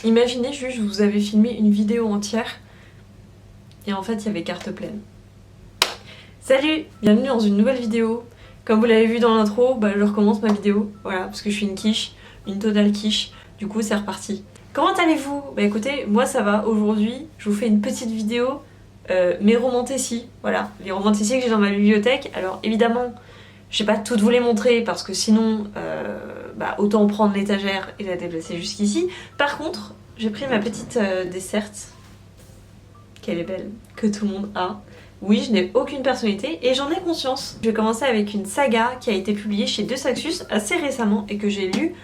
Imaginez juste, je vous avais filmé une vidéo entière et en fait il y avait carte pleine. Salut, bienvenue dans une nouvelle vidéo. Comme vous l'avez vu dans l'intro, je recommence ma vidéo, voilà, parce que je suis une quiche, une totale quiche, du coup c'est reparti. Comment allez-vous? Écoutez, moi ça va, aujourd'hui je vous fais une petite vidéo, mes romans-tessies, voilà, les romans-tessies que j'ai dans ma bibliothèque. Alors évidemment, je vais pas toutes vous les montrer parce que sinon, autant prendre l'étagère et la déplacer jusqu'ici. Par contre, j'ai pris ma petite desserte, qu'elle est belle, que tout le monde a. Oui, je n'ai aucune personnalité et j'en ai conscience. Je vais commencer avec une saga qui a été publiée chez De Saxus assez récemment et que j'ai lue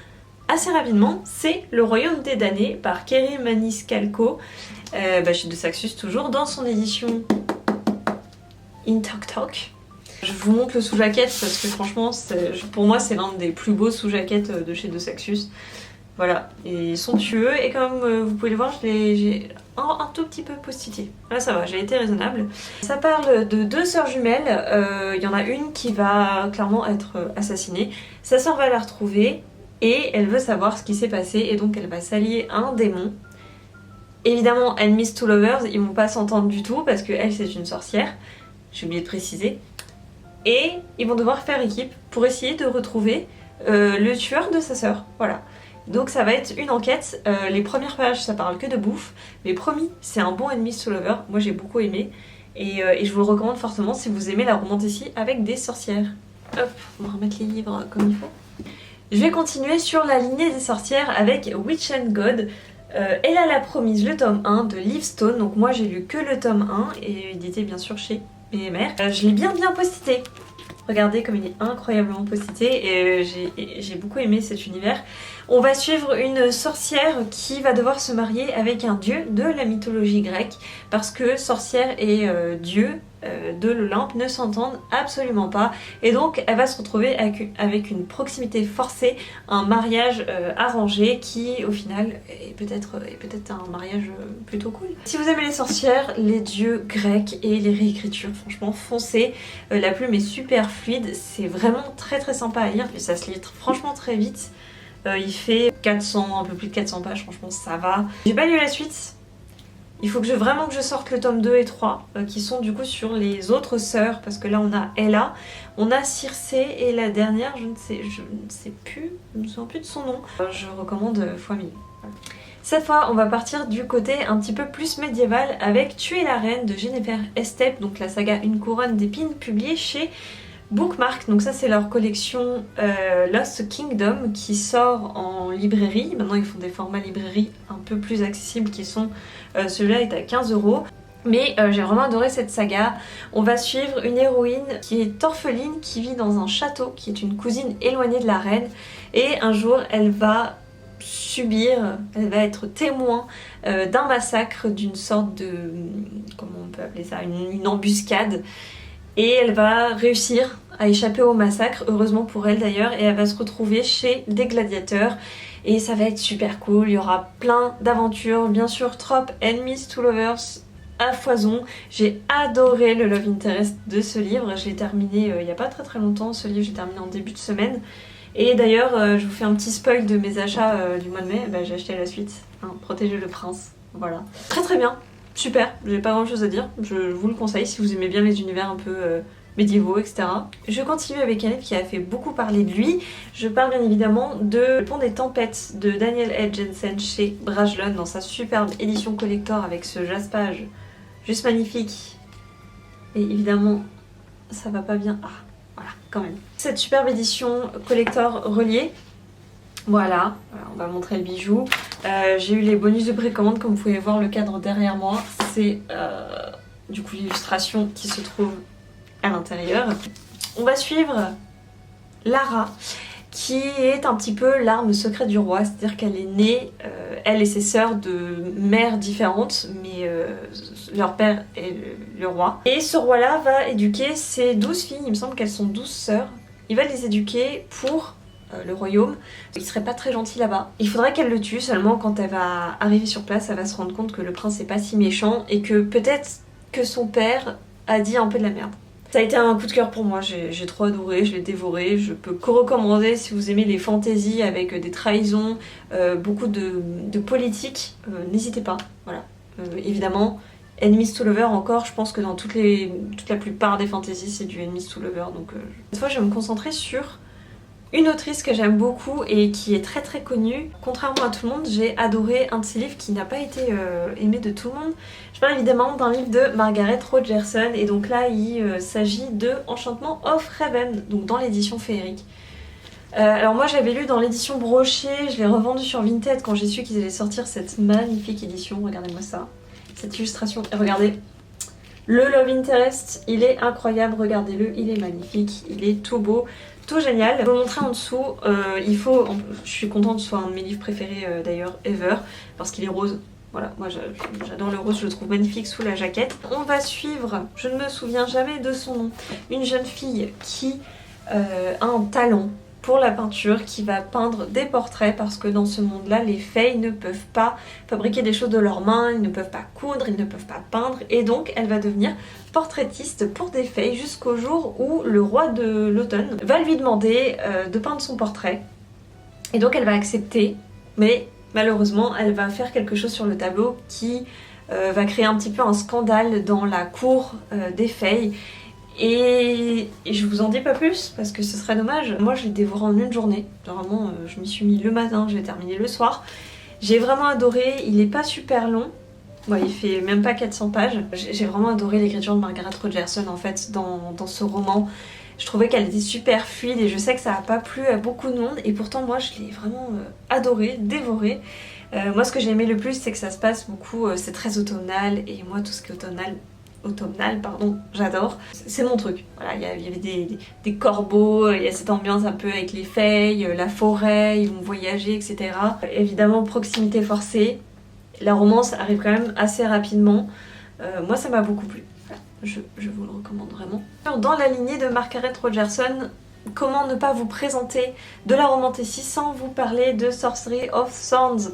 assez rapidement. C'est Le Royaume des damnés par Kerry Maniscalco, chez De Saxus toujours, dans son édition In Tok Tok. Je vous montre le sous-jaquette parce que franchement, pour moi, c'est l'un des plus beaux sous-jaquettes de chez De Saxus. Voilà, et somptueux, et comme vous pouvez le voir, j'ai un tout petit peu postillé. Là ça va, j'ai été raisonnable. Ça parle de deux sœurs jumelles, il y en a une qui va clairement être assassinée, sa sœur va la retrouver, et elle veut savoir ce qui s'est passé, et donc elle va s'allier à un démon. Évidemment, Enemies to Lovers, ils vont pas s'entendre du tout, parce que elle c'est une sorcière, j'ai oublié de préciser, et ils vont devoir faire équipe pour essayer de retrouver le tueur de sa sœur, voilà. Donc ça va être une enquête, les premières pages ça parle que de bouffe, mais promis, c'est un bon Enemies to Lovers, moi j'ai beaucoup aimé, et je vous le recommande fortement si vous aimez la romanticie avec des sorcières. Hop, on va remettre les livres comme il faut. Je vais continuer sur la lignée des sorcières avec Witch and God, Elle a la promise, le tome 1 de Livestone, donc moi j'ai lu que le tome 1, et édité bien sûr chez BMR. Je l'ai bien postité. Regardez comme il est incroyablement postité et j'ai beaucoup aimé cet univers. On va suivre une sorcière qui va devoir se marier avec un dieu de la mythologie grecque parce que sorcière et dieu de l'Olympe ne s'entendent absolument pas et donc elle va se retrouver avec une proximité forcée, un mariage arrangé qui au final est peut-être un mariage plutôt cool. Si vous aimez les sorcières, les dieux grecs et les réécritures, franchement foncez, la plume est super fluide, c'est vraiment très sympa à lire et ça se lit franchement très vite. Il fait 400, un peu plus de 400 pages, franchement ça va. J'ai pas lu la suite, il faut vraiment que je sorte le tome 2 et 3 qui sont du coup sur les autres sœurs parce que là on a Ella, on a Circé et la dernière je ne sais plus, je me souviens plus de son nom. Je recommande fois 1000. Voilà. Cette fois on va partir du côté un petit peu plus médiéval avec Tuer la reine de Jennifer Estep, donc la saga Une couronne d'épines publiée chez Bookmark, donc ça c'est leur collection Lost Kingdom qui sort en librairie. Maintenant ils font des formats librairie un peu plus accessibles qui sont, celui-là est à 15 €. Mais j'ai vraiment adoré cette saga. On va suivre une héroïne qui est orpheline, qui vit dans un château, qui est une cousine éloignée de la reine. Et un jour elle va elle va être témoin d'un massacre, d'une sorte de, comment on peut appeler ça, une embuscade. Et elle va réussir à échapper au massacre, heureusement pour elle d'ailleurs, et elle va se retrouver chez des gladiateurs. Et ça va être super cool, il y aura plein d'aventures, bien sûr trop Enemies to Lovers à foison. J'ai adoré le Love Interest de ce livre, je l'ai terminé il n'y a pas très longtemps, ce livre j'ai terminé en début de semaine. Et d'ailleurs, je vous fais un petit spoil de mes achats du mois de mai, j'ai acheté la suite, hein, Protéger le prince, voilà. Très bien. Super, j'ai pas grand chose à dire, je vous le conseille si vous aimez bien les univers un peu médiévaux, etc. Je continue avec un livre qui a fait beaucoup parler de lui. Je parle bien évidemment de Le Pont des Tempêtes de Daniel L. Jensen chez Brajlon dans sa superbe édition collector avec ce jaspage juste magnifique. Et évidemment, ça va pas bien. Ah, voilà, quand même. Cette superbe édition collector reliée. Voilà, on va montrer le bijou. J'ai eu les bonus de précommande, comme vous pouvez voir le cadre derrière moi. C'est du coup l'illustration qui se trouve à l'intérieur. On va suivre Lara, qui est un petit peu l'arme secrète du roi, c'est-à-dire qu'elle est née, elle et ses sœurs, de mères différentes, mais leur père est le roi. Et ce roi-là va éduquer ses 12 filles, il me semble qu'elles sont 12 sœurs. Il va les éduquer pour le royaume. Il serait pas très gentil là-bas. Il faudrait qu'elle le tue, seulement quand elle va arriver sur place, elle va se rendre compte que le prince est pas si méchant et que peut-être que son père a dit un peu de la merde. Ça a été un coup de cœur pour moi, j'ai trop adoré, je l'ai dévoré. Je peux que recommander si vous aimez les fantaisies avec des trahisons, beaucoup de politique, n'hésitez pas. Voilà. Évidemment, Enemies to Lover encore, je pense que dans toute la plupart des fantaisies c'est du Enemies to Lover. Donc cette fois je vais me concentrer sur une autrice que j'aime beaucoup et qui est très très connue. Contrairement à tout le monde, j'ai adoré un de ses livres qui n'a pas été aimé de tout le monde. Je parle évidemment d'un livre de Margaret Rogerson et donc là il s'agit de Enchantement of Raven, donc dans l'édition féerique. Alors moi j'avais lu dans l'édition brochée, je l'ai revendu sur Vinted quand j'ai su qu'ils allaient sortir cette magnifique édition, regardez-moi ça, cette illustration, et regardez, le Love Interest, il est incroyable, regardez-le, il est magnifique, il est tout beau, tout génial. Je vais vous montrer en dessous, je suis contente que ce soit un de mes livres préférés d'ailleurs, ever, parce qu'il est rose. Voilà, moi j'adore le rose, je le trouve magnifique sous la jaquette. On va suivre, je ne me souviens jamais de son nom, une jeune fille qui a un talent pour la peinture, qui va peindre des portraits parce que dans ce monde-là, les fays ne peuvent pas fabriquer des choses de leurs mains, ils ne peuvent pas coudre, ils ne peuvent pas peindre et donc elle va devenir portraitiste pour des fays jusqu'au jour où le roi de l'automne va lui demander de peindre son portrait et donc elle va accepter, mais malheureusement elle va faire quelque chose sur le tableau qui va créer un petit peu un scandale dans la cour des fays. Et je vous en dis pas plus parce que ce serait dommage. Moi je l'ai dévoré en une journée. Vraiment je m'y suis mis le matin, j'ai terminé le soir. J'ai vraiment adoré, il est pas super long. Ouais, il fait même pas 400 pages. J'ai vraiment adoré l'écriture de Margaret Rogerson en fait dans ce roman. Je trouvais qu'elle était super fluide et je sais que ça a pas plu à beaucoup de monde et pourtant moi je l'ai vraiment adoré, dévoré. Moi ce que j'ai aimé le plus c'est que ça se passe beaucoup, c'est très automnal et moi tout ce qui est automnal, pardon, j'adore. C'est mon truc. Voilà, il y avait des corbeaux, il y a cette ambiance un peu avec les fées, la forêt, ils vont voyager, etc. Évidemment, proximité forcée. La romance arrive quand même assez rapidement. Moi, ça m'a beaucoup plu. Voilà, je vous le recommande vraiment. Dans la lignée de Margaret Rogerson, comment ne pas vous présenter de la romantécie sans vous parler de Sorcery of Thorns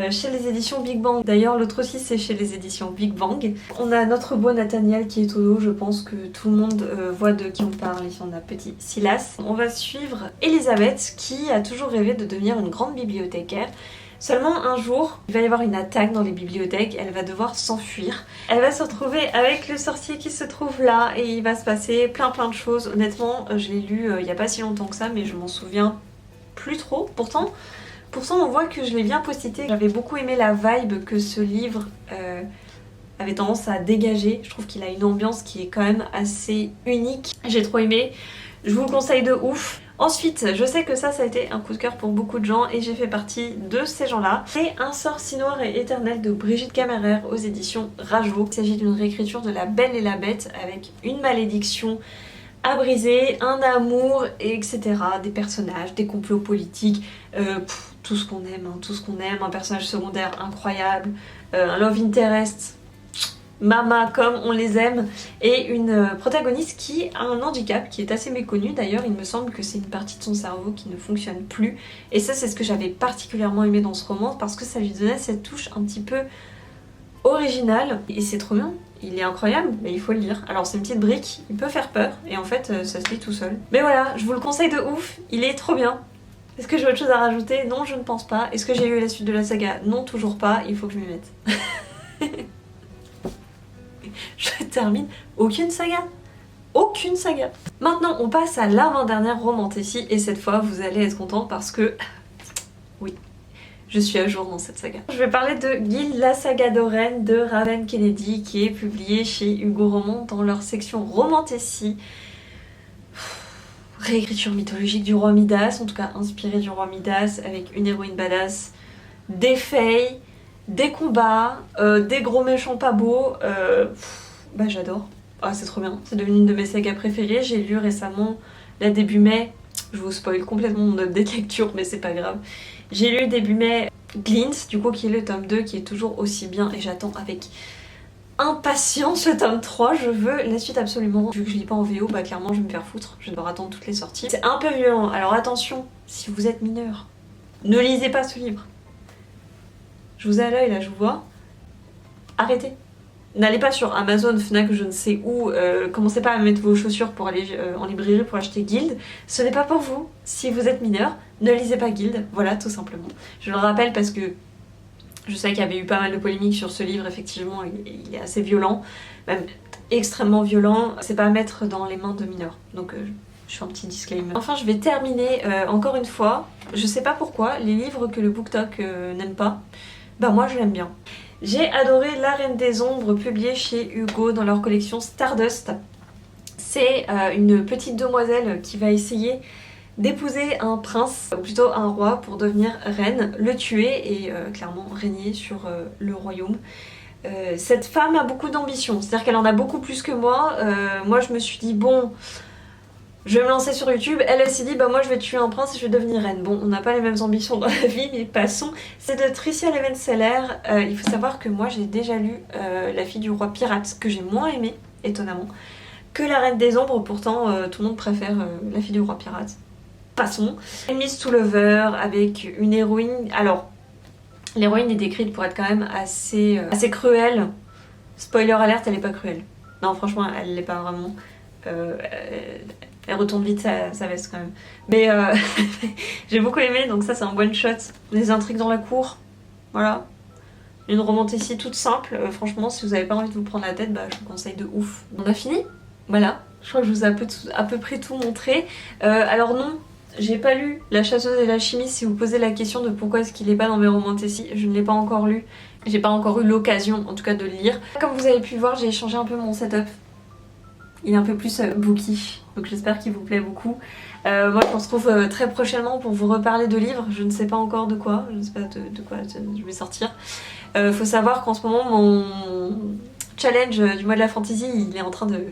chez les éditions Big Bang. D'ailleurs l'autre aussi c'est chez les éditions Big Bang. On a notre beau Nathaniel qui est au dos, je pense que tout le monde voit de qui on parle. Ici on a petit Silas. On va suivre Elisabeth qui a toujours rêvé de devenir une grande bibliothécaire. Seulement un jour, il va y avoir une attaque dans les bibliothèques, elle va devoir s'enfuir. Elle va se retrouver avec le sorcier qui se trouve là et il va se passer plein de choses. Honnêtement, je l'ai lu il n'y a pas si longtemps que ça mais je m'en souviens plus trop. Pourtant on voit que je l'ai bien postité. J'avais beaucoup aimé la vibe que ce livre avait tendance à dégager. Je trouve qu'il a une ambiance qui est quand même assez unique. J'ai trop aimé. Je vous le conseille de ouf. Ensuite, je sais que ça a été un coup de cœur pour beaucoup de gens et j'ai fait partie de ces gens-là. C'est Un sort si noir et éternel de Brigitte Cammerer aux éditions Rageot. Il s'agit d'une réécriture de La Belle et la Bête avec une malédiction à briser, un amour, etc. Des personnages, des complots politiques, tout ce qu'on aime, hein, tout ce qu'on aime, un personnage secondaire incroyable, un love interest, mama comme on les aime, et une protagoniste qui a un handicap qui est assez méconnu. D'ailleurs, il me semble que c'est une partie de son cerveau qui ne fonctionne plus, et ça c'est ce que j'avais particulièrement aimé dans ce roman, parce que ça lui donnait cette touche un petit peu originale, et c'est trop bien. Il est incroyable, mais il faut le lire. Alors c'est une petite brique, il peut faire peur, et en fait ça se lit tout seul. Mais voilà, je vous le conseille de ouf, il est trop bien. Est-ce que j'ai autre chose à rajouter? Non, je ne pense pas. Est-ce que j'ai lu la suite de la saga? Non, toujours pas, il faut que je m'y mette. Je termine aucune saga. Aucune saga. Maintenant, on passe à l'avant-dernière romantécie, et cette fois, vous allez être contents parce que... oui. Je suis à jour dans cette saga. Je vais parler de Gil, la saga d'Oren de Raven Kennedy qui est publiée chez Hugo Roman dans leur section romantécie. Réécriture mythologique du roi Midas, en tout cas inspirée du roi Midas avec une héroïne badass, des fays, des combats, des gros méchants pas beaux. Bah j'adore. Ah c'est trop bien. C'est devenu une de mes sagas préférées. J'ai lu récemment, là début mai, je vous spoil complètement mon update lecture mais c'est pas grave. J'ai lu début mai Glints, du coup qui est le tome 2 qui est toujours aussi bien et j'attends avec impatience le tome 3, je veux la suite absolument. Vu que je lis pas en VO, bah clairement je vais me faire foutre, je vais devoir attendre toutes les sorties. C'est un peu violent, alors attention, si vous êtes mineur, ne lisez pas ce livre. Je vous ai à l'œil là, je vous vois. Arrêtez. n'allez pas sur Amazon, Fnac, je ne sais où, commencez pas à mettre vos chaussures pour aller en librairie pour acheter Guild. Ce n'est pas pour vous. Si vous êtes mineur, ne lisez pas Guild. Voilà, tout simplement. Je le rappelle parce que je sais qu'il y avait eu pas mal de polémiques sur ce livre, effectivement, il est assez violent, même extrêmement violent. C'est pas à mettre dans les mains de mineurs. Donc je fais un petit disclaimer. Enfin, je vais terminer encore une fois. Je sais pas pourquoi, les livres que le BookTok n'aime pas, bah moi je l'aime bien. J'ai adoré La Reine des Ombres, publié chez Hugo dans leur collection Stardust. C'est une petite demoiselle qui va essayer d'épouser un prince, ou plutôt un roi, pour devenir reine, le tuer et clairement régner sur le royaume. Cette femme a beaucoup d'ambition, c'est-à-dire qu'elle en a beaucoup plus que moi. Moi je me suis dit bon, je vais me lancer sur YouTube. Elle s'est dit bah moi je vais tuer un prince et je vais devenir reine. Bon, on n'a pas les mêmes ambitions dans la vie, mais passons. C'est de Tricia Levenseller. Il faut savoir que moi j'ai déjà lu La fille du roi pirate, que j'ai moins aimé, étonnamment, que La Reine des Ombres. Pourtant tout le monde préfère La fille du roi pirate. Passons. Enemies to Lover, avec une héroïne. Alors, l'héroïne est décrite pour être quand même assez cruelle. Spoiler alerte, elle est pas cruelle. Non, franchement, elle l'est pas vraiment. Elle retourne vite sa veste quand même. Mais j'ai beaucoup aimé, donc ça c'est un one shot. Des intrigues dans la cour, voilà. Une romanticie toute simple. Franchement, si vous avez pas envie de vous prendre la tête, bah, je vous conseille de ouf. On a fini? Voilà. Je crois que je vous ai à peu près tout montré. Alors non, j'ai pas lu La chasseuse et l'alchimiste. Si vous posez la question de pourquoi est-ce qu'il est pas dans mes romanticies, je ne l'ai pas encore lu. J'ai pas encore eu l'occasion, en tout cas, de le lire. Comme vous avez pu voir, j'ai changé un peu mon setup. Il est un peu plus booky, donc j'espère qu'il vous plaît beaucoup. Moi je vous retrouve très prochainement pour vous reparler de livres, je ne sais pas encore de quoi, je ne sais pas de quoi je vais sortir. Faut savoir qu'en ce moment mon challenge du mois de la fantasy il est en train de...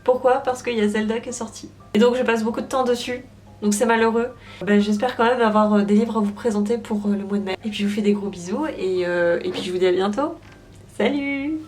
Pourquoi? Parce qu'il y a Zelda qui est sorti. Et donc je passe beaucoup de temps dessus, donc c'est malheureux. J'espère quand même avoir des livres à vous présenter pour le mois de mai. Et puis je vous fais des gros bisous et puis je vous dis à bientôt. Salut!